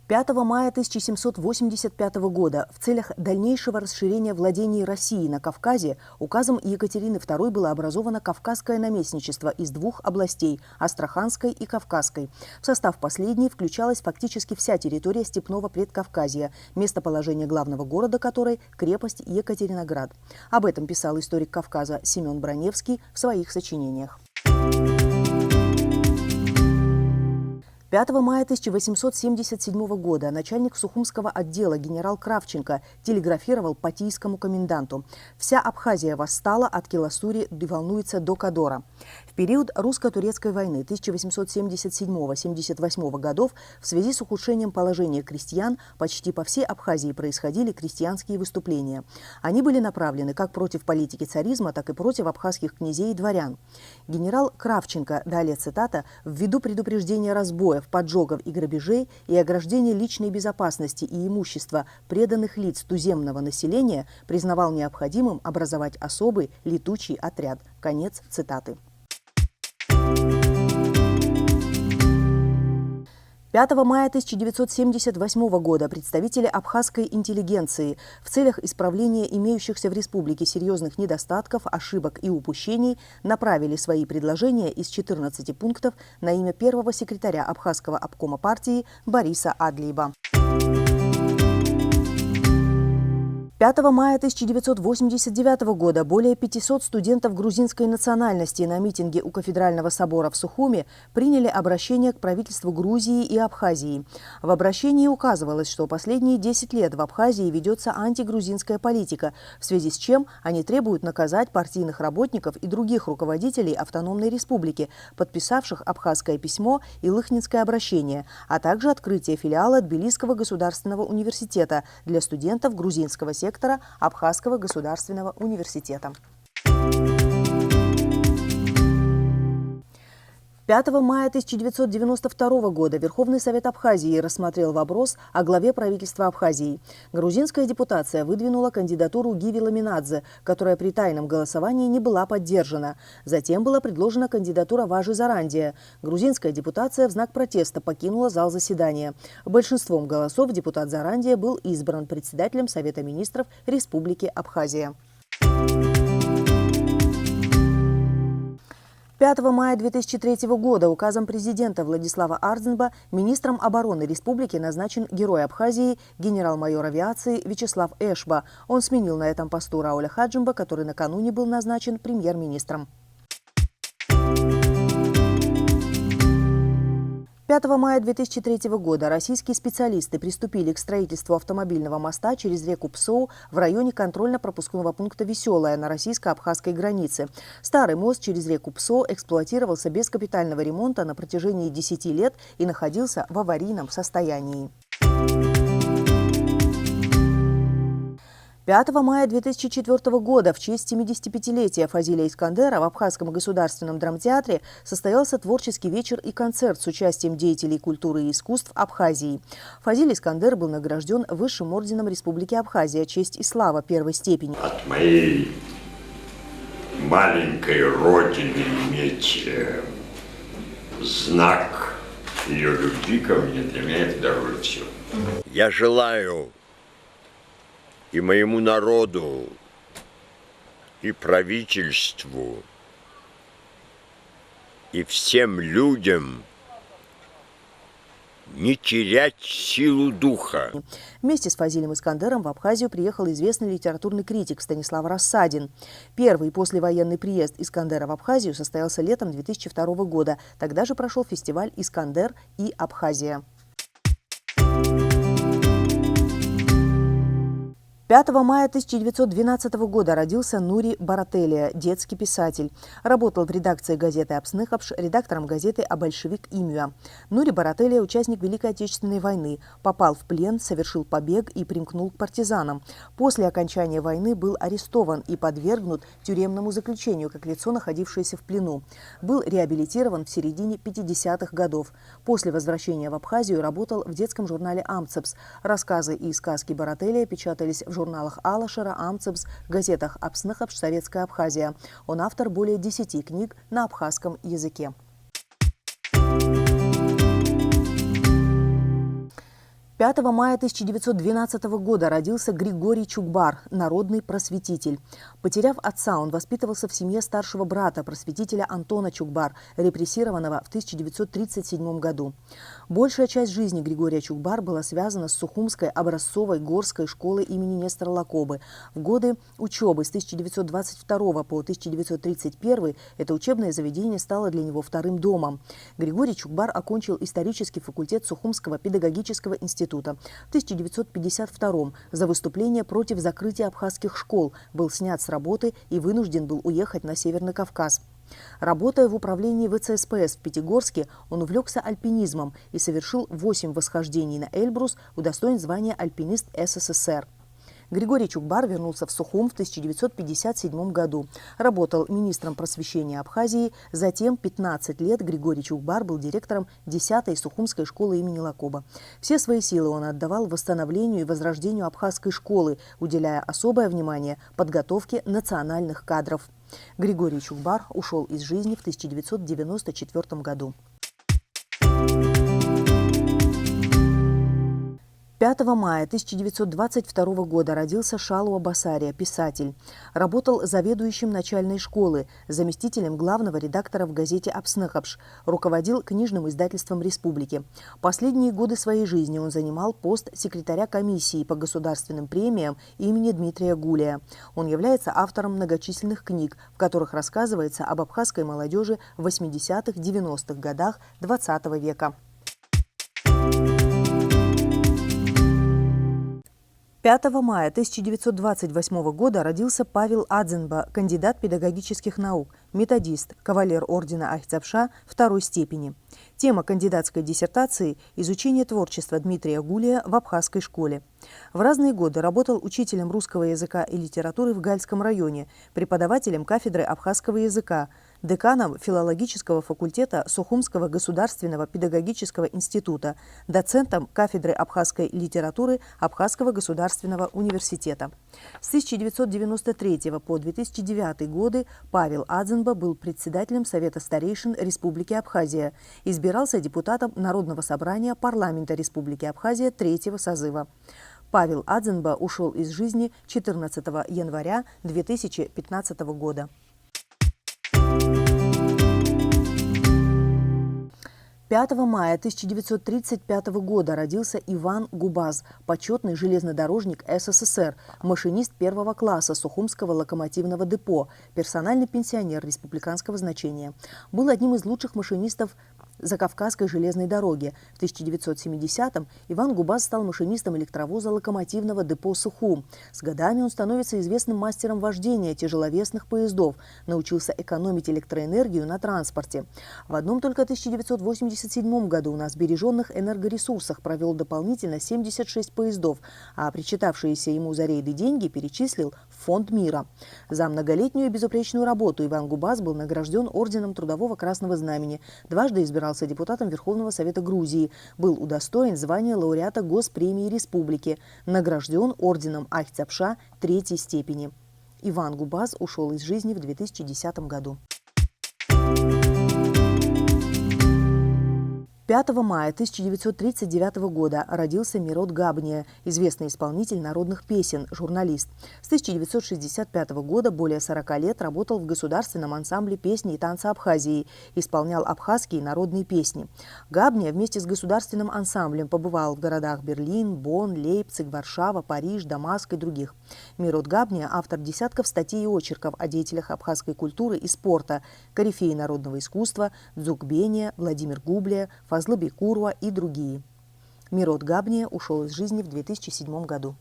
5 мая 1785 года в целях дальнейшего расширения владений России на Кавказе указом Екатерины II было образовано Кавказское наместничество из двух областей – Астраханской и Кавказской. В состав последней включалась фактически вся территория степного предкавказья, местоположение главного города которой – крепость Екатериноград. Об этом писал историк Кавказа Семен Броневский в своих сочинениях. 5 мая 1877 года начальник Сухумского отдела генерал Кравченко телеграфировал патийскому коменданту: «Вся Абхазия восстала от Киласури и волнуется до Кадора». В период русско-турецкой войны 1877-78 годов в связи с ухудшением положения крестьян почти по всей Абхазии происходили крестьянские выступления. Они были направлены как против политики царизма, так и против абхазских князей и дворян. Генерал Кравченко, далее цитата, «ввиду предупреждения разбоев, поджогов и грабежей и ограждения личной безопасности и имущества преданных лиц туземного населения признавал необходимым образовать особый летучий отряд». Конец цитаты. 5 мая 1978 года представители абхазской интеллигенции в целях исправления имеющихся в республике серьезных недостатков, ошибок и упущений направили свои предложения из 14 пунктов на имя первого секретаря Абхазского обкома партии Бориса Адлиева. 5 мая 1989 года более 500 студентов грузинской национальности на митинге у Кафедрального собора в Сухуме приняли обращение к правительству Грузии и Абхазии. В обращении указывалось, что последние 10 лет в Абхазии ведется антигрузинская политика, в связи с чем они требуют наказать партийных работников и других руководителей автономной республики, подписавших абхазское письмо и лыхнинское обращение, а также открытие филиала Тбилисского государственного университета для студентов грузинского сектора Абхазского государственного университета. 5 мая 1992 года Верховный Совет Абхазии рассмотрел вопрос о главе правительства Абхазии. Грузинская депутация выдвинула кандидатуру Гиви Ламинадзе, которая при тайном голосовании не была поддержана. Затем была предложена кандидатура Важи Зарандия. Грузинская депутация в знак протеста покинула зал заседания. Большинством голосов депутат Зарандия был избран председателем Совета министров Республики Абхазия. 5 мая 2003 года указом президента Владислава Ардзенба министром обороны республики назначен герой Абхазии, генерал-майор авиации Вячеслав Эшба. Он сменил на этом посту Рауля Хаджимба, который накануне был назначен премьер-министром. 5 мая 2003 года российские специалисты приступили к строительству автомобильного моста через реку Псоу в районе контрольно-пропускного пункта «Веселая» на российско-абхазской границе. Старый мост через реку Псоу эксплуатировался без капитального ремонта на протяжении 10 лет и находился в аварийном состоянии. 5 мая 2004 года в честь 75-летия Фазиля Искандера в Абхазском государственном драмтеатре состоялся творческий вечер и концерт с участием деятелей культуры и искусств Абхазии. Фазиль Искандер был награжден Высшим орденом Республики Абхазия «Честь и слава» первой степени. От моей маленькой родины иметь знак ее любви ко мне, для меня это дороже всего. Я желаю и моему народу, и правительству, и всем людям не терять силу духа. Вместе с Фазилем Искандером в Абхазию приехал известный литературный критик Станислав Рассадин. Первый послевоенный приезд Искандера в Абхазию состоялся летом 2002 года. Тогда же прошел фестиваль «Искандер и Абхазия». 5 мая 1912 года родился Нури Барателия, детский писатель. Работал в редакции газеты «Апсныхапш», редактором газеты «Абольшевик Имюа». Нури Барателия – участник Великой Отечественной войны. Попал в плен, совершил побег и примкнул к партизанам. После окончания войны был арестован и подвергнут тюремному заключению, как лицо, находившееся в плену. Был реабилитирован в середине 50-х годов. После возвращения в Абхазию работал в детском журнале «Амцепс». Рассказы и сказки Барателия печатались в журналах «Алашера», «Амцепс», газетах «Апсныхапш», «Советская Абхазия». Он автор более 10 книг на абхазском языке. 5 мая 1912 года родился Григорий Чукбар, народный просветитель. Потеряв отца, он воспитывался в семье старшего брата, просветителя Антона Чукбар, репрессированного в 1937 году. Большая часть жизни Григория Чукбар была связана с Сухумской образцовой горской школой имени Нестора Лакобы. В годы учебы с 1922 по 1931 это учебное заведение стало для него вторым домом. Григорий Чукбар окончил исторический факультет Сухумского педагогического института. В 1952 за выступление против закрытия абхазских школ был снят с работы и вынужден был уехать на Северный Кавказ. Работая в управлении ВЦСПС в Пятигорске, он увлекся альпинизмом и совершил 8 восхождений на Эльбрус, удостоен звания «Альпинист СССР». Григорий Чукбар вернулся в Сухум в 1957 году. Работал министром просвещения Абхазии. Затем 15 лет Григорий Чукбар был директором 10-й Сухумской школы имени Лакоба. Все свои силы он отдавал восстановлению и возрождению абхазской школы, уделяя особое внимание подготовке национальных кадров. Григорий Чукбар ушел из жизни в 1994 году. 5 мая 1922 года родился Шалуа Басария, писатель. Работал заведующим начальной школы, заместителем главного редактора в газете «Апсныхапш», руководил книжным издательством республики. Последние годы своей жизни он занимал пост секретаря комиссии по государственным премиям имени Дмитрия Гулия. Он является автором многочисленных книг, в которых рассказывается об абхазской молодежи в 80-х-90-х годах XX века. 5 мая 1928 года родился Павел Адзенба, кандидат педагогических наук, методист, кавалер ордена Ахтябша второй степени. Тема кандидатской диссертации – изучение творчества Дмитрия Гулия в абхазской школе. В разные годы работал учителем русского языка и литературы в Гальском районе, преподавателем кафедры абхазского языка, деканом филологического факультета Сухумского государственного педагогического института, доцентом кафедры абхазской литературы Абхазского государственного университета. С 1993 по 2009 годы Павел Адзенба был председателем Совета старейшин Республики Абхазия, избирался депутатом Народного собрания парламента Республики Абхазия третьего созыва. Павел Адзенба ушел из жизни 14 января 2015 года. 5 мая 1935 года родился Иван Губаз, почетный железнодорожник СССР, машинист первого класса Сухумского локомотивного депо, персональный пенсионер республиканского значения. Был одним из лучших машинистов Закавказской железной дороги. В 1970-м Иван Губаз стал машинистом электровоза локомотивного депо «Сухум». С годами он становится известным мастером вождения тяжеловесных поездов, научился экономить электроэнергию на транспорте. В одном только 1987 году на сбереженных энергоресурсах провел дополнительно 76 поездов, а причитавшиеся ему за рейды деньги перечислил в Фонд мира. За многолетнюю безупречную работу Иван Губаз был награжден орденом Трудового Красного Знамени, дважды избирался депутатом Верховного Совета Грузии, был удостоен звания лауреата Госпремии Республики, награжден орденом Ахтябша третьей степени. Иван Губаз ушел из жизни в 2010 году. 5 мая 1939 года родился Мирот Габния, известный исполнитель народных песен, журналист. С 1965 года более 40 лет работал в государственном ансамбле песни и танца Абхазии, исполнял абхазские народные песни. Габния вместе с государственным ансамблем побывал в городах Берлин, Бонн, Лейпциг, Варшава, Париж, Дамаск и других. Мирот Габния – автор десятков статей и очерков о деятелях абхазской культуры и спорта, корифеи народного искусства, Дзукбения, Владимир Гублия, Фазлы Бекурова и другие. Мирот Габния ушел из жизни в 2007 году.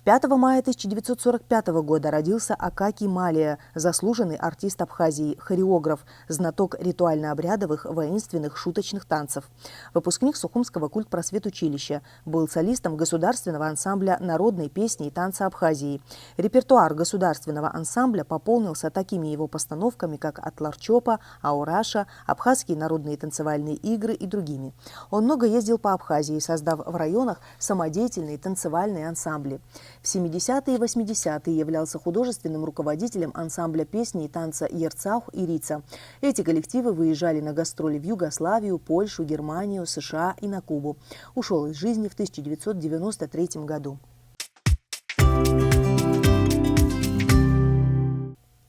5 мая 1945 года родился Акакий Малия, заслуженный артист Абхазии, хореограф, знаток ритуально-обрядовых, воинственных, шуточных танцев. Выпускник Сухумского культпросветучилища, был солистом государственного ансамбля народной песни и танца Абхазии. Репертуар государственного ансамбля пополнился такими его постановками, как «Атларчопа», «Аураша», «Абхазские народные танцевальные игры» и другими. Он много ездил по Абхазии, создав в районах самодеятельные танцевальные ансамбли. В 70-е и 80-е являлся художественным руководителем ансамбля песни и танца «Ерцаух» и «Рица». Эти коллективы выезжали на гастроли в Югославию, Польшу, Германию, США и на Кубу. Ушел из жизни в 1993 году.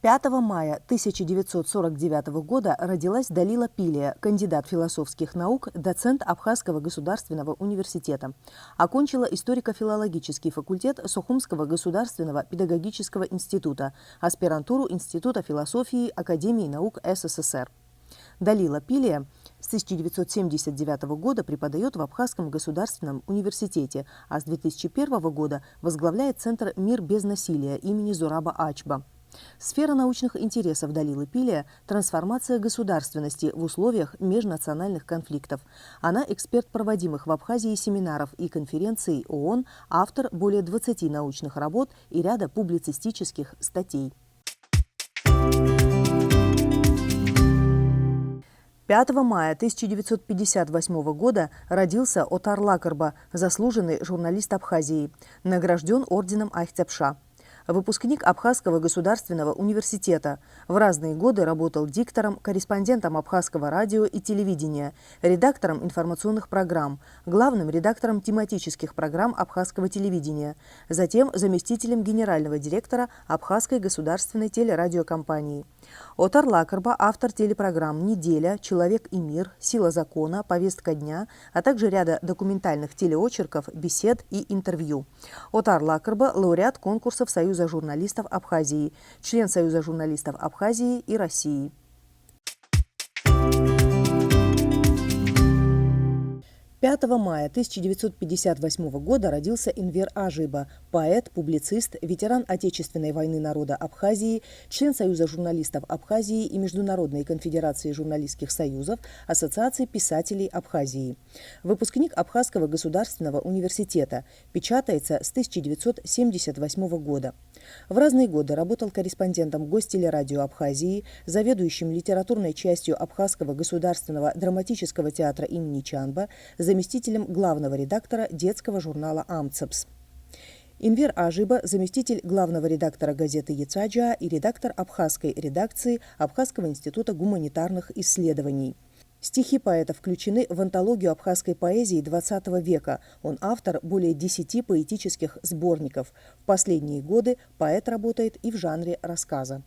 5 мая 1949 года родилась Далила Пилия, кандидат философских наук, доцент Абхазского государственного университета. Окончила историко-филологический факультет Сухумского государственного педагогического института, аспирантуру Института философии Академии наук СССР. Далила Пилия с 1979 года преподает в Абхазском государственном университете, а с 2001 года возглавляет Центр «Мир без насилия» имени Зураба Ачба. Сфера научных интересов Далилы Пилия – трансформация государственности в условиях межнациональных конфликтов. Она эксперт проводимых в Абхазии семинаров и конференций ООН, автор более 20 научных работ и ряда публицистических статей. 5 мая 1958 года родился Отар Лакарба, заслуженный журналист Абхазии, награжден орденом Айхтепша. Выпускник Абхазского государственного университета. В разные годы работал диктором, корреспондентом Абхазского радио и телевидения, редактором информационных программ, главным редактором тематических программ Абхазского телевидения, затем заместителем генерального директора Абхазской государственной телерадиокомпании. Отар Лакарба – автор телепрограмм «Неделя», «Человек и мир», «Сила закона», «Повестка дня», а также ряда документальных телеочерков, бесед и интервью. Отар Лакарба – лауреат конкурсов Союза журналистов Абхазии, член Союза журналистов Абхазии и России. 5 мая 1958 года родился Энвер Ажиба, поэт, публицист, ветеран Отечественной войны народа Абхазии, член Союза журналистов Абхазии и Международной конфедерации журналистских союзов, Ассоциации писателей Абхазии. Выпускник Абхазского государственного университета, печатается с 1978 года. В разные годы работал корреспондентом Гостелерадио Абхазии, заведующим литературной частью Абхазского государственного драматического театра имени Чанба, заместителем главного редактора детского журнала «Амцепс». Энвер Ажиба – заместитель главного редактора газеты «Яцаджа» и редактор абхазской редакции Абхазского института гуманитарных исследований. Стихи поэта включены в антологию абхазской поэзии XX века. Он автор более 10 поэтических сборников. В последние годы поэт работает и в жанре рассказа.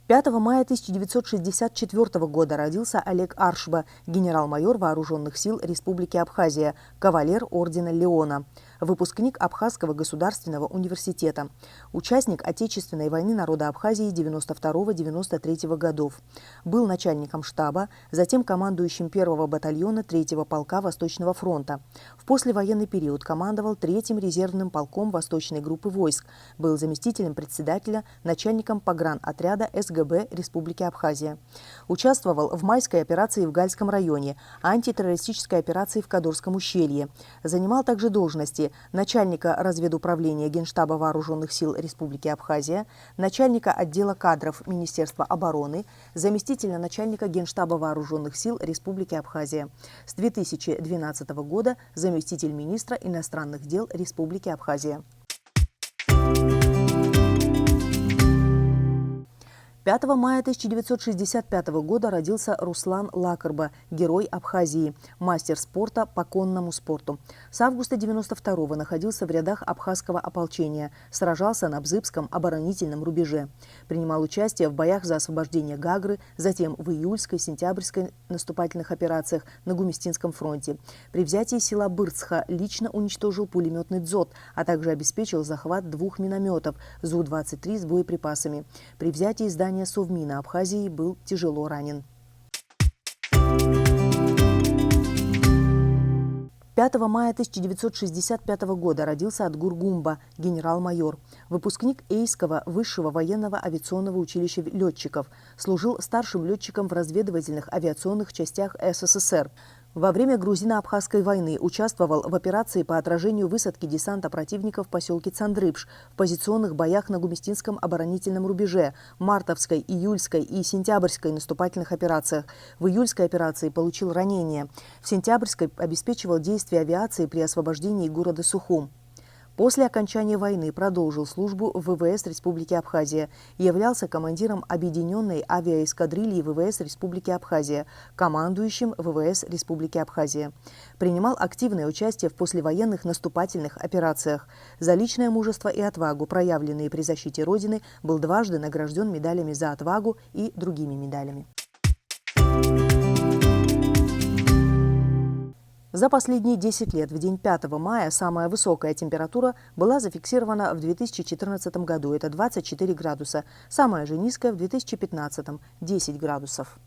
5 мая 1964 года родился Олег Аршба, генерал-майор Вооруженных сил Республики Абхазия, кавалер ордена Леона, выпускник Абхазского государственного университета, участник Отечественной войны народа Абхазии 92-93 годов. Был начальником штаба, затем командующим 1-го батальона 3-го полка Восточного фронта. В послевоенный период командовал 3-м резервным полком Восточной группы войск, был заместителем председателя, начальником погранотряда СГБ Республики Абхазия. Участвовал в майской операции в Гальском районе, антитеррористической операции в Кадорском ущелье. Занимал также должности начальника разведуправления Генштаба Вооруженных сил Республики Абхазия, начальника отдела кадров Министерства обороны, заместителя начальника Генштаба Вооруженных сил Республики Абхазия. С 2012 года заместитель министра иностранных дел Республики Абхазия. 5 мая 1965 года родился Руслан Лакарба, герой Абхазии, мастер спорта по конному спорту. С августа 1992 находился в рядах абхазского ополчения, сражался на Бзыбском оборонительном рубеже. Принимал участие в боях за освобождение Гагры, затем в июльской, сентябрьской наступательных операциях на Гумистинском фронте. При взятии села Бырцха лично уничтожил пулеметный дзот, а также обеспечил захват 2 минометов ЗУ-23 с боеприпасами. При взятии здания Совмина Абхазии был тяжело ранен. 5 мая 1965 года родился Адгур Гумба, генерал-майор, выпускник Эйского высшего военного авиационного училища летчиков, служил старшим летчиком в разведывательных авиационных частях СССР. Во время грузино-абхазской войны участвовал в операции по отражению высадки десанта противника в поселке Цандрыпш, в позиционных боях на Гумистинском оборонительном рубеже, мартовской, июльской и сентябрьской наступательных операциях. В июльской операции получил ранение. В сентябрьской обеспечивал действия авиации при освобождении города Сухум. После окончания войны продолжил службу в ВВС Республики Абхазия и являлся командиром Объединенной авиаэскадрильи ВВС Республики Абхазия, командующим ВВС Республики Абхазия. Принимал активное участие в послевоенных наступательных операциях. За личное мужество и отвагу, проявленные при защите Родины, был дважды награжден медалями за отвагу и другими медалями. За последние 10 лет в день 5 мая самая высокая температура была зафиксирована в 2014 году. Это 24 градуса. Самая же низкая в 2015 – 10 градусов.